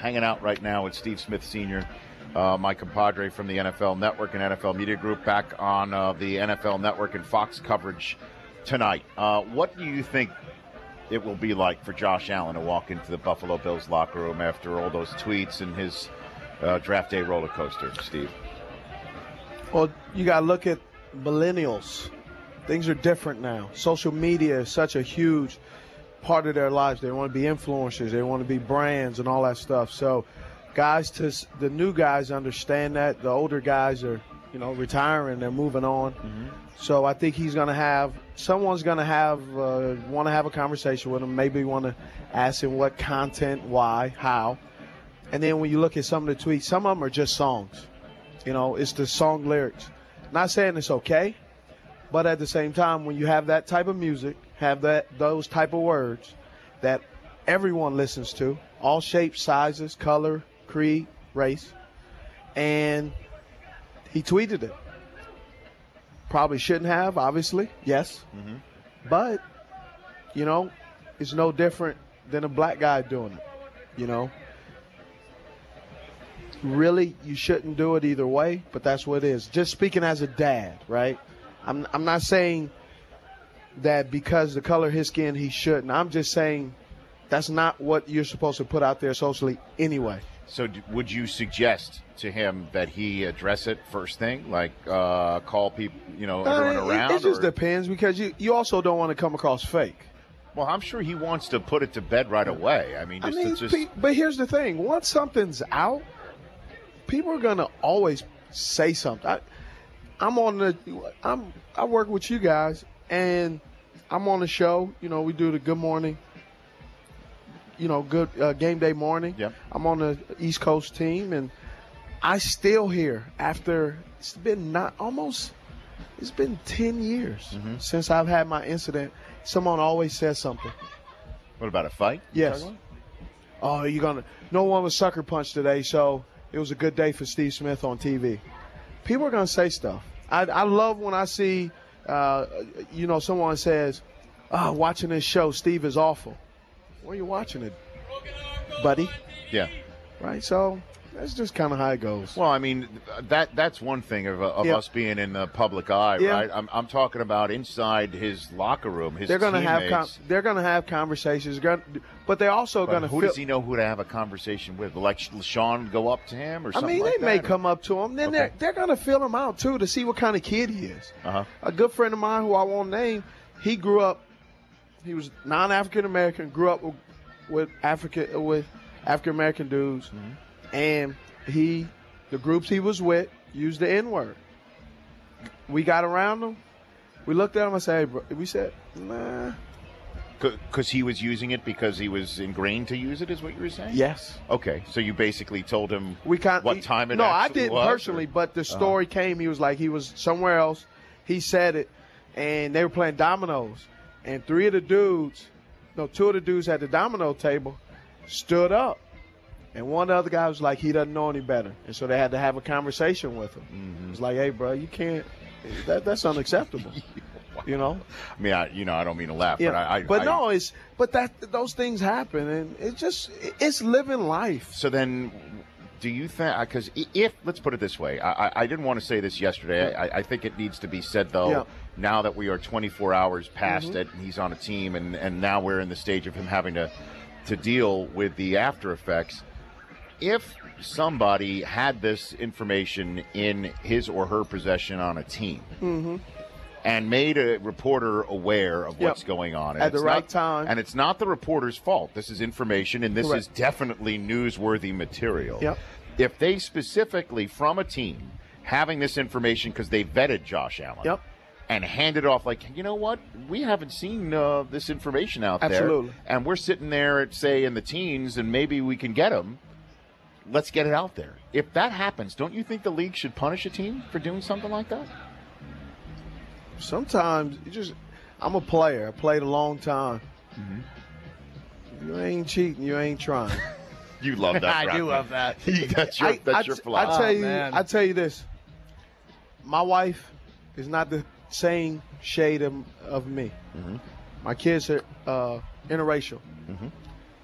hanging out right now with Steve Smith Sr., my compadre from the NFL Network and NFL Media Group, back on the NFL Network and Fox coverage tonight. What do you think it will be like for Josh Allen to walk into the Buffalo Bills locker room after all those tweets and his draft day roller coaster, Steve? Well, you got to look at millennials. Things are different now. Social media is such a huge part of their lives. They want to be influencers. They want to be brands and all that stuff. So the new guys understand that. The older guys are, retiring. They're moving on. Mm-hmm. So I think someone's going to want to have a conversation with him, maybe want to ask him what content, why, how. And then when you look at some of the tweets, some of them are just songs. It's the song lyrics. Not saying it's okay, but at the same time, when you have that type of music, those type of words that everyone listens to, all shapes, sizes, color, creed, race, and he tweeted it. Probably shouldn't have, obviously, yes. Mm-hmm. But, it's no different than a black guy doing it, Really, you shouldn't do it either way, but that's what it is. Just speaking as a dad, right? I'm not saying that because the color of his skin he shouldn't. I'm just saying that's not what you're supposed to put out there socially anyway. So would you suggest to him that he address it first thing, like call people, everyone around? It just depends, because you also don't want to come across fake. Well, I'm sure he wants to put it to bed right away. But here's the thing. Once something's out, people are going to always say something. I work with you guys, and I'm on the show. We do the Good Morning, good game day morning. Yep. I'm on the East Coast team, and I still hear after it's been 10 years since I've had my incident. Someone always says something. What about a fight? Yes. Oh, no one was sucker punched today, so it was a good day for Steve Smith on TV. People are going to say stuff. I love when I see, someone says, watching this show, Steve is awful. Where are you watching it, buddy? Yeah. Right? So that's just kind of how it goes. Well, I mean, that's one thing of us being in the public eye, right? I'm talking about inside his locker room, his teammates. They're going to have conversations, but they're also going to. Who does he know who to have a conversation with? Like LaShawn go up to him or something? They may come up to him. Then they're going to feel him out too to see what kind of kid he is. Uh-huh. A good friend of mine who I won't name, he grew up. He was non-African American. Grew up with African American dudes. Mm-hmm. And the groups he was with used the N-word. We got around him. We looked at him and said, hey, bro. We said, nah. Because he was using it because he was ingrained to use it, is what you were saying? Yes. Okay, so you basically told him what time it actually was? No, I didn't personally, but the story came. He was somewhere else. He said it, and they were playing dominoes. And two of the dudes at the domino table stood up. And one of the other guys was like, he doesn't know any better. And so they had to have a conversation with him. Mm-hmm. It's like, hey, bro, you can't – that's unacceptable, Wow. I mean, I don't mean to laugh, but those things happen, and it's living life. So then do you think – because let's put it this way. I didn't want to say this yesterday. I think it needs to be said, though, now that we are 24 hours past it, and he's on a team, and now we're in the stage of him having to deal with the after effects. If somebody had this information in his or her possession on a team and made a reporter aware of what's going on at the right time, and it's not the reporter's fault, this is information and this is definitely newsworthy material. Yep. If they specifically from a team having this information because they vetted Josh Allen and handed off like, you know what, we haven't seen this information out there, and we're sitting there at, say, in the teens, and maybe we can get him. Let's get it out there. If that happens, don't you think the league should punish a team for doing something like that? Sometimes I'm a player. I played a long time. Mm-hmm. If you ain't cheating, you ain't trying. You love that. I do love that. That's your philosophy. I tell you this. My wife is not the same shade of me. Mm-hmm. My kids are interracial. Mm-hmm.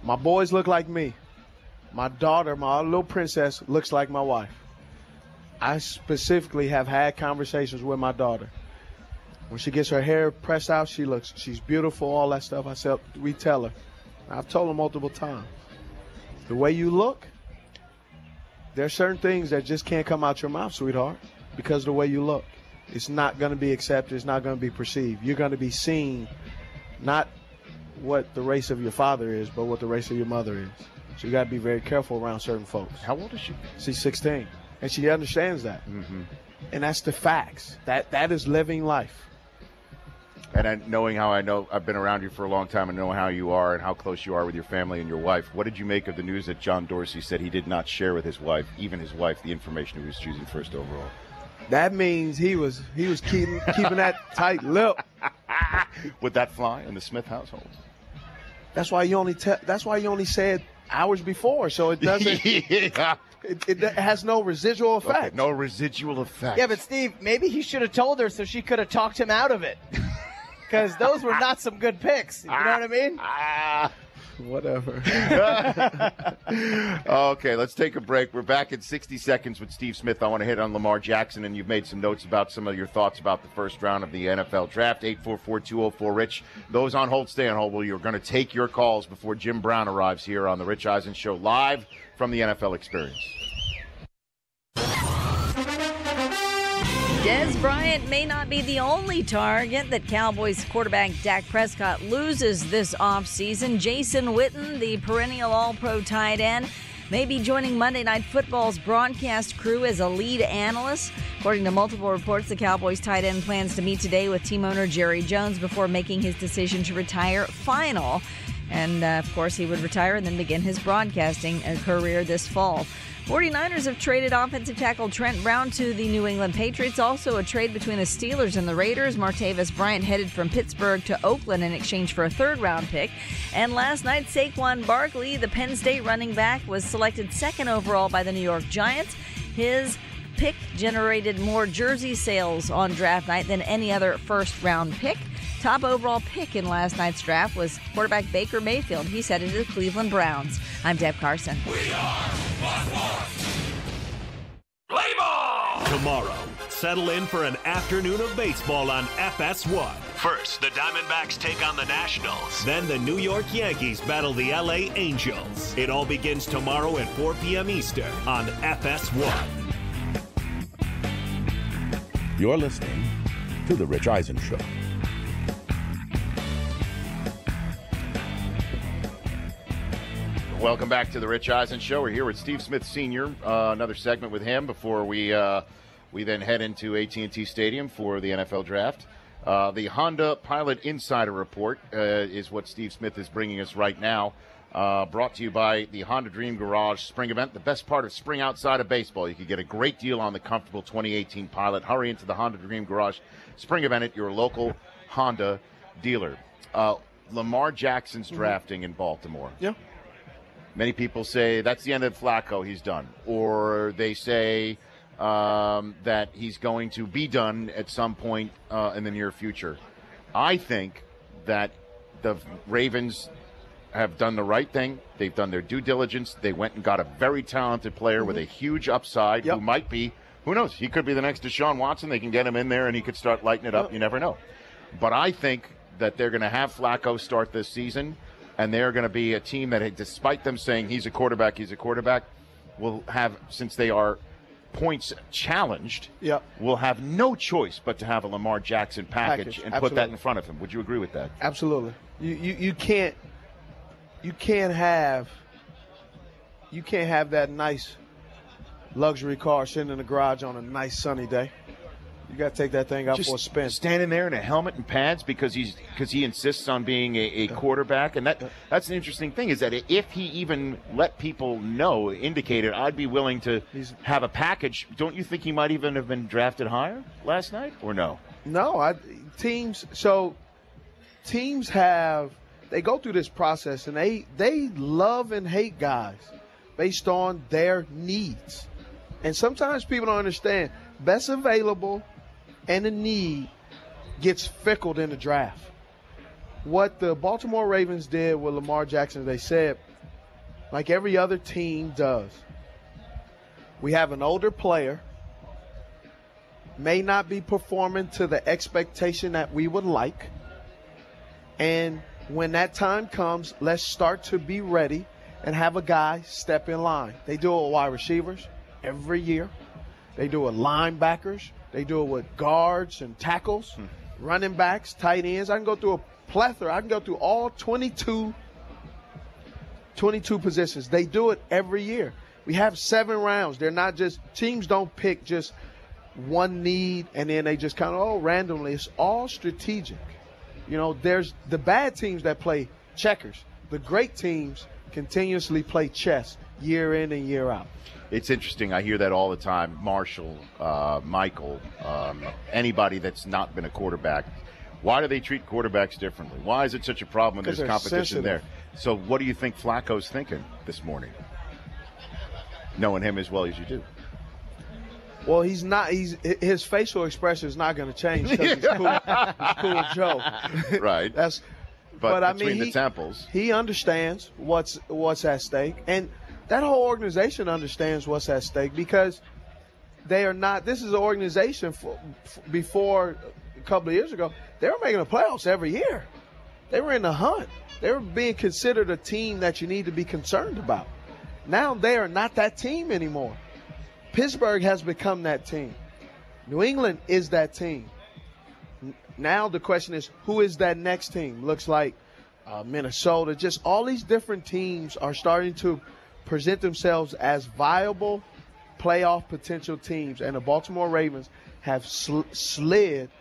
My boys look like me. My daughter, my little princess, looks like my wife. I specifically have had conversations with my daughter. When she gets her hair pressed out, she's beautiful, all that stuff. We tell her. I've told her multiple times. The way you look, there are certain things that just can't come out your mouth, sweetheart, because of the way you look. It's not going to be accepted. It's not going to be perceived. You're going to be seen, not what the race of your father is, but what the race of your mother is. So you got to be very careful around certain folks. How old is she? She's 16, and she understands that. Mm-hmm. And that's the facts. That is living life. And knowing how I've been around you for a long time and know how you are and how close you are with your family and your wife, what did you make of the news that John Dorsey said he did not share with his wife, the information he was choosing first overall? That means he was keeping that tight lip. Would that fly in the Smith household? That's why you only said hours before, so it doesn't. Yeah. It has no residual effect. Okay, no residual effect. Yeah, but Steve, maybe he should have told her so she could have talked him out of it. Because those were not some good picks. You know what I mean? Whatever. Okay, let's take a break. We're back in 60 seconds with Steve Smith. I want to hit on Lamar Jackson, and you've made some notes about some of your thoughts about the first round of the NFL draft. 844-204-RICH. Those on hold, stay on hold. Well, you're going to take your calls before Jim Brown arrives here on the Rich Eisen Show, live from the NFL Experience. Dez Bryant may not be the only target that Cowboys quarterback Dak Prescott loses this offseason. Jason Witten, the perennial All-Pro tight end, may be joining Monday Night Football's broadcast crew as a lead analyst. According to multiple reports, the Cowboys tight end plans to meet today with team owner Jerry Jones before making his decision to retire final. And, of course, he would retire and then begin his broadcasting career this fall. 49ers have traded offensive tackle Trent Brown to the New England Patriots. Also a trade between the Steelers and the Raiders. Martavis Bryant headed from Pittsburgh to Oakland in exchange for a third-round pick. And last night, Saquon Barkley, the Penn State running back, was selected second overall by the New York Giants. His pick generated more jersey sales on draft night than any other first-round pick. Top overall pick in last night's draft was quarterback Baker Mayfield. He's headed to the Cleveland Browns. I'm Deb Carson. We are Sports. Play ball! Tomorrow, settle in for an afternoon of baseball on FS1. First, the Diamondbacks take on the Nationals. Then the New York Yankees battle the LA Angels. It all begins tomorrow at 4 p.m. Eastern on FS1. You're listening to The Rich Eisen Show. Welcome back to the Rich Eisen Show. We're here with Steve Smith Sr., another segment with him before we then head into AT&T Stadium for the NFL Draft. The Honda Pilot Insider Report is what Steve Smith is bringing us right now, brought to you by the Honda Dream Garage Spring Event, the best part of spring outside of baseball. You can get a great deal on the comfortable 2018 Pilot. Hurry into the Honda Dream Garage Spring Event at your local Honda dealer. Lamar Jackson's drafting in Baltimore. Yeah. Many people say that's the end of Flacco, he's done. Or they say that he's going to be done at some point in the near future. I think that the Ravens have done the right thing. They've done their due diligence. They went and got a very talented player with a huge upside who might be, who knows, he could be the next Deshaun Watson. They can get him in there and he could start lighting it up. You never know. But I think that they're going to have Flacco start this season. And they're going to be a team that, despite them saying he's a quarterback, will have, since they are points challenged, will have no choice but to have a Lamar Jackson package and put that in front of him. Would you agree with that? Absolutely. You can't have that nice luxury car sitting in the garage on a nice sunny day. You got to take that thing out for a spin. Standing there in a helmet and pads because he insists on being a quarterback, and that's an interesting thing is that if he even let people know, indicated I'd be willing to have a package, don't you think he might even have been drafted higher last night, or no? No, teams they go through this process and they love and hate guys based on their needs, and sometimes people don't understand best available. And the need gets fickled in the draft. What the Baltimore Ravens did with Lamar Jackson, they said, like every other team does. We have an older player, may not be performing to the expectation that we would like. And when that time comes, let's start to be ready and have a guy step in line. They do it with wide receivers every year. They do it with linebackers. They do it with guards and tackles, running backs, tight ends. I can go through a plethora. I can go through all 22 positions. They do it every year. We have 7 rounds. They're not just – teams don't pick just one need and then they just kind of, randomly. It's all strategic. You know, there's the bad teams that play checkers. The great teams continuously play chess year in and year out. It's interesting. I hear that all the time. Marshall, Michael, anybody that's not been a quarterback. Why do they treat quarterbacks differently? Why is it such a problem when there's competition there? So what do you think Flacco's thinking this morning, knowing him as well as you do? Well, he's not. His facial expression is not going to change because he's cool. He's cool Joe. Right. But I mean, the temples, he understands what's at stake, and that whole organization understands what's at stake because they are not. This is an organization before a couple of years ago. They were making the playoffs every year. They were in the hunt. They were being considered a team that you need to be concerned about. Now they are not that team anymore. Pittsburgh has become that team. New England is that team. Now the question is, who is that next team? Looks like Minnesota. Just all these different teams are starting to present themselves as viable playoff potential teams. And the Baltimore Ravens have slid,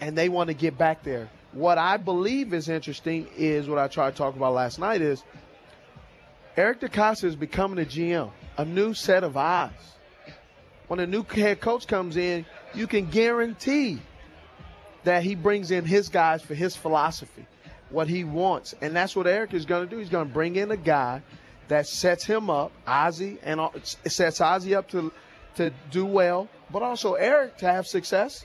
and they want to get back there. What I believe is interesting is what I tried to talk about last night is Eric DeCosta is becoming a GM, a new set of eyes. When a new head coach comes in, you can guarantee that he brings in his guys for his philosophy, what he wants. And that's what Eric is going to do. He's going to bring in a guy that sets him up, Ozzie, and sets Ozzie up to do well, but also Eric to have success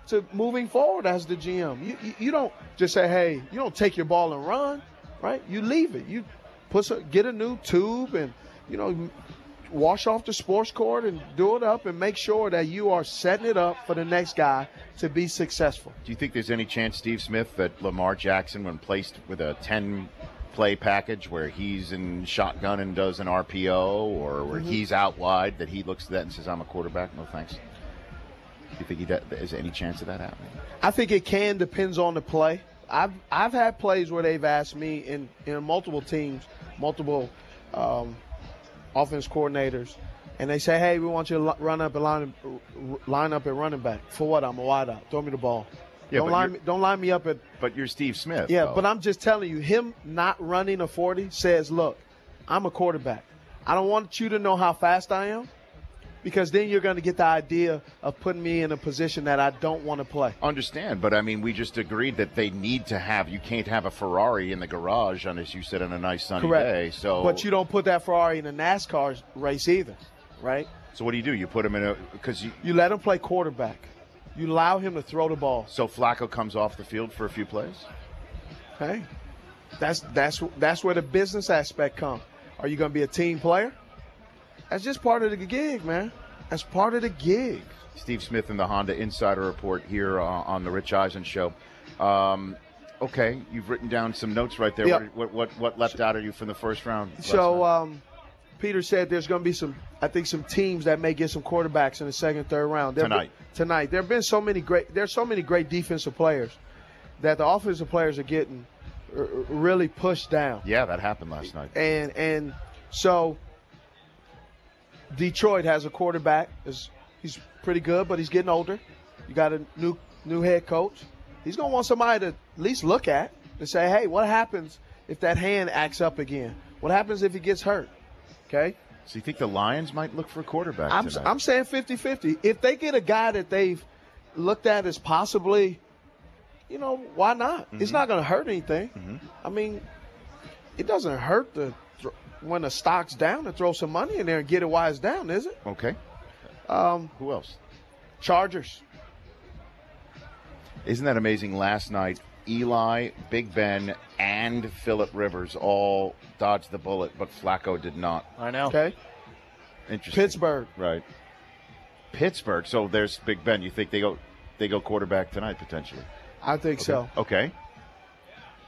to moving forward as the GM. You don't just say, hey, you don't take your ball and run, right? You leave it. You get a new tube and, wash off the sports court and do it up and make sure that you are setting it up for the next guy to be successful. Do you think there's any chance, Steve Smith, that Lamar Jackson, when placed with a 10-play package where he's in shotgun and does an RPO or where he's out wide, that he looks at that and says, I'm a quarterback, no thanks? Do you think is there any chance of that happening? I think it depends on the play. I've had plays where they've asked me in multiple teams, multiple offense coordinators, and they say, hey, we want you to run up and line up at running back. For what? I'm a wideout. Throw me the ball. Yeah, don't line me up at. But you're Steve Smith. Yeah, though. But I'm just telling you, him not running a 40 says, look, I'm a quarterback. I don't want you to know how fast I am, because then you're going to get the idea of putting me in a position that I don't want to play. Understand, but I mean, we just agreed that they need to have. You can't have a Ferrari in the garage, as you said, on a nice sunny day. So, but you don't put that Ferrari in a NASCAR race either, right? So what do? You put him in you let him play quarterback. You allow him to throw the ball. So Flacco comes off the field for a few plays. Hey, that's where the business aspect comes. Are you going to be a team player? That's just part of the gig, man. That's part of the gig. Steve Smith in the Honda Insider Report here on the Rich Eisen Show. Okay, you've written down some notes right there. Yep. What left out of you from the first round? So Peter said there's going to be some teams that may get some quarterbacks in the second, third round. Tonight. There have been so many great defensive players that the offensive players are getting really pushed down. Yeah, that happened last night. And so Detroit has a quarterback. He's pretty good, but he's getting older. You got a new head coach. He's going to want somebody to at least look at and say, hey, what happens if that hand acts up again? What happens if he gets hurt? Okay? So you think the Lions might look for a quarterback tonight? I'm saying 50-50. If they get a guy that they've looked at as possibly, why not? Mm-hmm. It's not going to hurt anything. Mm-hmm. I mean, it doesn't hurt when the stock's down to throw some money in there and get it while it's down, is it? Okay. Who else? Chargers. Isn't that amazing? Last night, Eli, Big Ben, and Phillip Rivers all dodged the bullet, but Flacco did not. I know. Okay. Interesting. Pittsburgh. Right. Pittsburgh. So there's Big Ben. You think they go quarterback tonight potentially? I think so. Okay.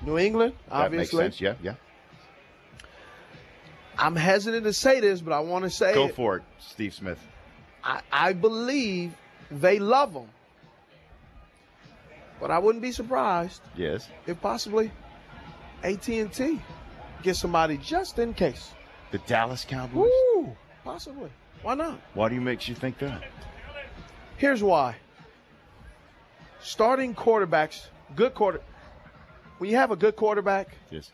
New England, obviously. That makes sense. Yeah. I'm hesitant to say this, but I want to say Go for it, Steve Smith. I believe they love him. But I wouldn't be surprised Yes. if possibly AT&T gets somebody just in case. The Dallas Cowboys. Woo! Possibly. Why not? Why do you make you think that? Here's why. Starting quarterbacks, when you have a good quarterback, Yes.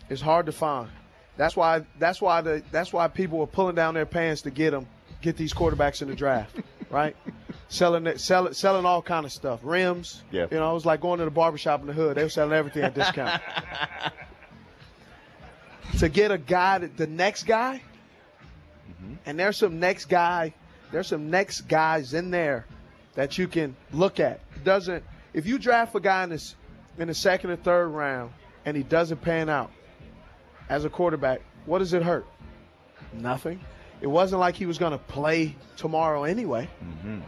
it's hard to find. That's why people were pulling down their pants to get these quarterbacks in the draft, right? Selling all kind of stuff, rims. Yeah. You know, it was like going to the barbershop in the hood. They were selling everything at discount. To get a guy, the next guy, and there's some next guys in there that you can look at. If you draft a guy in the second or third round and he doesn't pan out as a quarterback, what does it hurt? Nothing. It wasn't like he was going to play tomorrow anyway. Mm-hmm.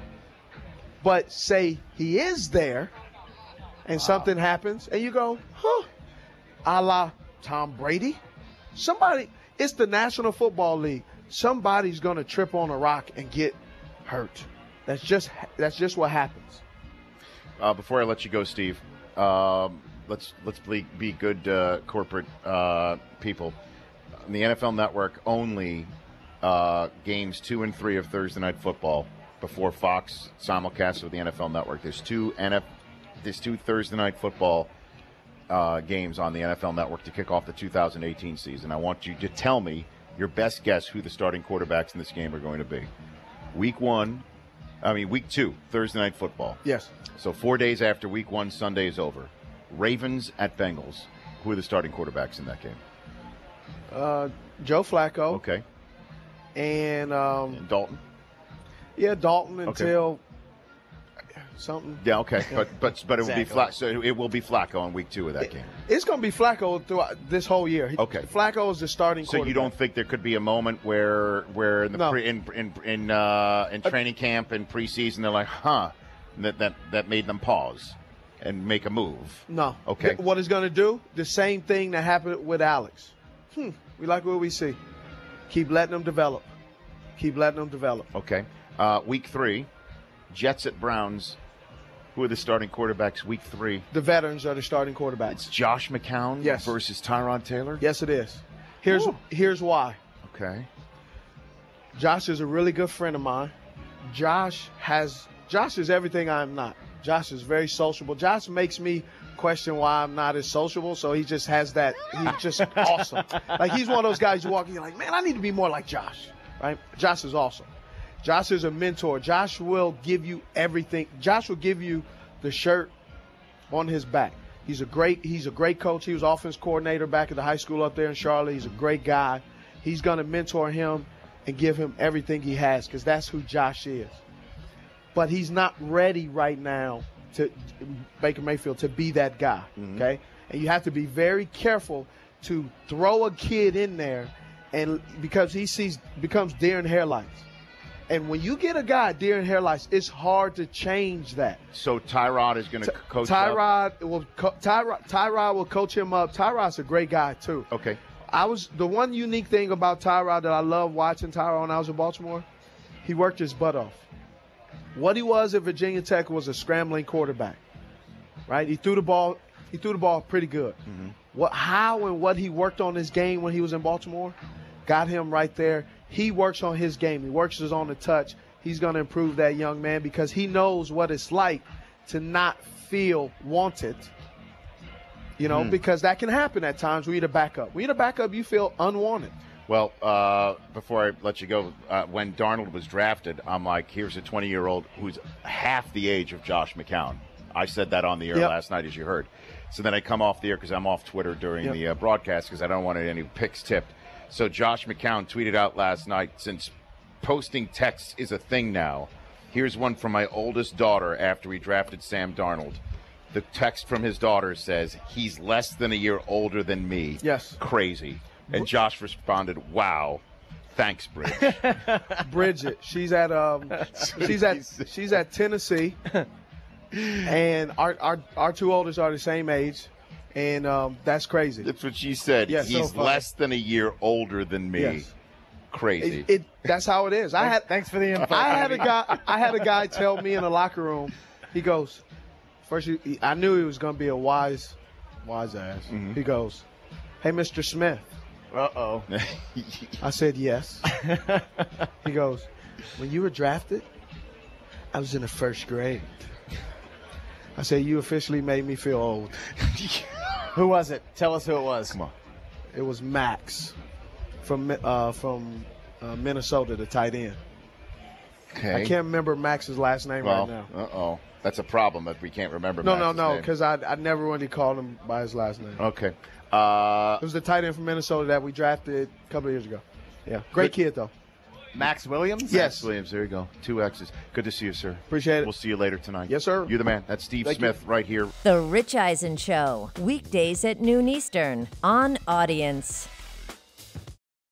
But say he is there and something happens and you go, a la Tom Brady. It's the National Football League. Somebody's going to trip on a rock and get hurt. That's just what happens. Before I let you go, Steve, let's be good corporate people. On the NFL Network, only games 2 and 3 of Thursday Night Football before Fox simulcasts with the NFL Network. There's two Thursday Night Football games on the NFL Network to kick off the 2018 season. I want you to tell me your best guess who the starting quarterbacks in this game are going to be. Week 2, Thursday Night Football. Yes. So 4 days after Week 1, Sunday is over. Ravens at Bengals. Who are the starting quarterbacks in that game? Joe Flacco. Okay. And Dalton. Yeah, Dalton until something. Yeah, okay, but it will be Exactly. So it will be Flacco in Week 2 of that game. It's going to be Flacco throughout this whole year. Okay. Flacco is the starting quarterback. So you don't think there could be a moment where in the No. in training camp and preseason they're like, that made them pause and make a move? No. Okay. What it's going to do? The same thing that happened with Alex. We like what we see. Keep letting them develop. Okay. Week 3, Jets at Browns. Who are the starting quarterbacks Week 3? The veterans are the starting quarterbacks. It's Josh McCown versus Tyrod Taylor? Yes, it is. Here's why. Okay. Josh is a really good friend of mine. Josh is everything I'm not. Josh is very sociable. Josh makes me question why I'm not as sociable, so he just has that. He's just awesome. Like, he's one of those guys you walk in, you're like, man, I need to be more like Josh, right? Josh is awesome. Josh is a mentor. Josh will give you everything. Josh will give you the shirt on his back. He's a great coach. He was offense coordinator back at the high school up there in Charlotte. He's a great guy. He's going to mentor him and give him everything he has because that's who Josh is. But he's not ready right now to Baker Mayfield to be that guy, okay? And you have to be very careful to throw a kid in there and because becomes deer in headlights. And when you get a guy deer in headlights, it's hard to change that. So Tyrod is going to coach Tyrod will coach him up. Tyrod's a great guy too. Okay. The one unique thing about Tyrod that I love watching Tyrod when I was in Baltimore, he worked his butt off. What he was at Virginia Tech was a scrambling quarterback, right? He threw the ball pretty good. What he worked on his game when he was in Baltimore got him right there. He works on his game. He works on the touch. He's going to improve that young man because he knows what it's like to not feel wanted, because that can happen at times. We need a backup. You feel unwanted. Well, before I let you go, when Darnold was drafted, I'm like, here's a 20-year-old who's half the age of Josh McCown. I said that on the air last night, as you heard. So then I come off the air because I'm off Twitter during the broadcast because I don't want any pics tipped. So Josh McCown tweeted out last night, since posting texts is a thing now, here's one from my oldest daughter after we drafted Sam Darnold. The text from his daughter says, he's less than a year older than me. Yes. Crazy. And Josh responded, wow. Thanks, Bridge. Bridget. She's at Tennessee. And our two oldest are the same age. And that's crazy. That's what she said. Yes, he's so less than a year older than me. Yes. Crazy. That's how it is. Thanks for the info. I had a guy tell me in the locker room. He goes, first I knew he was going to be a wise ass. Mm-hmm. He goes, "Hey, Mr. Smith." Uh-oh. I said yes. He goes, "When you were drafted, I was in the first grade." I said, "You officially made me feel old." Who was it? Tell us who it was. Come on. It was Max from Minnesota, the tight end. Okay. I can't remember Max's last name right now. Uh-oh. That's a problem if we can't remember No, name. because I never really called him by his last name. Okay. It was the tight end from Minnesota that we drafted a couple of years ago. Yeah. Great kid, though. Max Williams? Yes. Max Williams, there you go. 2 X's. Good to see you, sir. Appreciate it. We'll see you later tonight. Yes, sir. You're the man. That's Steve Smith right here. The Rich Eisen Show, weekdays at noon Eastern on Audience.